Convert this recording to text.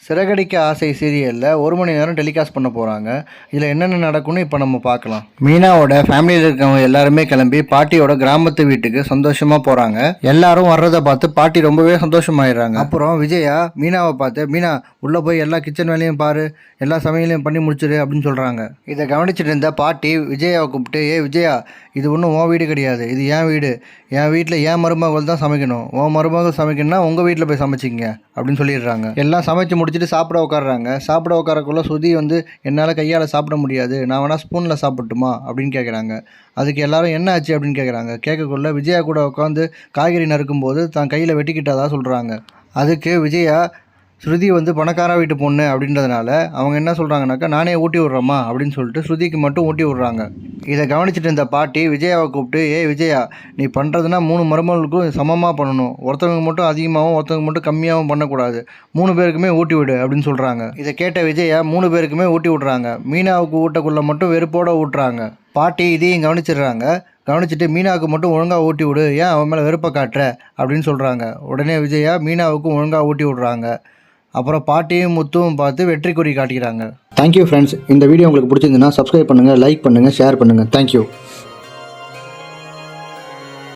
சிறகடிக்க ஆசை சீரியலில் 1 மணி நேரம் டெலிகாஸ்ட் பண்ண போகிறாங்க. இதில் என்னென்ன நடக்கும்னு இப்போ நம்ம பார்க்கலாம். மீனாவோட ஃபேமிலியில் இருக்கவங்க எல்லாருமே கிளம்பி பாட்டியோட கிராமத்து வீட்டுக்கு சந்தோஷமாக போகிறாங்க. எல்லாரும் வர்றதை பார்த்து பாட்டி ரொம்பவே சந்தோஷமாயிடுறாங்க. அப்புறம் விஜயா மீனாவை பார்த்து, மீனா உள்ளே போய் எல்லா கிச்சன் வேலையும் பாரு, எல்லா சமையலையும் பண்ணி முடிச்சிடு அப்படின்னு சொல்கிறாங்க. இதை கவனிச்சுட்டு இருந்த பாட்டி விஜயாவை கூப்பிட்டு, விஜயா, இது ஒன்றும் உன் வீடு கிடையாது, இது என் வீடு. என் வீட்டில் என் மருமகள் தான் சமைக்கணும். உன் மருமகள் சமைக்கணும்னா உங்கள் வீட்டில் போய் சமைச்சிங்க அப்படின்னு சொல்லிடுறாங்க. எல்லாம் சமைச்சு முடிச்சுட்டு சாப்பிட உட்காடுறாங்க. சாப்பிட உட்காரக்குள்ள சுதி வந்து, என்னால் கையால் சாப்பிட முடியாது, நான் வேணால் ஸ்பூனில் சாப்பிட்டுமா அப்படின்னு கேட்குறாங்க. அதுக்கு எல்லாரும் என்ன ஆச்சு அப்படின்னு கேட்குறாங்க. கேட்கக்குள்ள விஜயா கூட உட்காந்து காய்கறி நறுக்கும்போது தான் கையில் வெட்டிக்கிட்டதா சொல்கிறாங்க. அதுக்கு விஜயா, ஸ்ருதி வந்து பணக்கார வீட்டு பொண்ணு அப்படின்றதுனால அவங்க என்ன சொல்கிறாங்கனாக்கா, நானே ஊட்டி விட்றேம்மா அப்படின்னு சொல்லிட்டு ஸ்ருதிக்கு மட்டும் ஊட்டி விட்றாங்க. இதை கவனிச்சுட்டு இருந்த பாட்டி விஜயாவை கூப்பிட்டு, விஜயா, நீ பண்ணுறதுனா 3 மருமகளுக்கும் சமமாக பண்ணணும். ஒருத்தவங்க மட்டும் அதிகமாகவும் ஒருத்தவங்க மட்டும் கம்மியாகவும் பண்ணக்கூடாது. 3 பேருக்குமே ஊட்டி விடு அப்படின்னு சொல்கிறாங்க. இதை கேட்ட விஜயா 3 பேருக்குமே ஊட்டி விட்றாங்க. மீனாவுக்கு ஊட்டக்குள்ளே மட்டும் வெறுப்போடு ஊட்டுறாங்க. பாட்டி இதையும் கவனிச்சிடுறாங்க. கவனிச்சுட்டு, மீனாவுக்கு மட்டும் ஒழுங்காக ஊட்டி விடு, ஏன் அவன் மேலே வெறுப்பை காட்டுற அப்படின்னு சொல்கிறாங்க. உடனே விஜயா மீனாவுக்கும் ஒழுங்காக ஊட்டி விட்றாங்க. அப்புறம் பாட்டியும் முத்துவும் பார்த்து வெற்றி குறி காட்டிக்கிறாங்க. Thank you friends. இந்த வீடியோ உங்களுக்கு பிடிச்சிருந்துன்னா சப்ஸ்கிரைப் பண்ணுங்கள், லைக் பண்ணுங்கள், ஷேர் பண்ணுங்கள். தேங்க்யூ.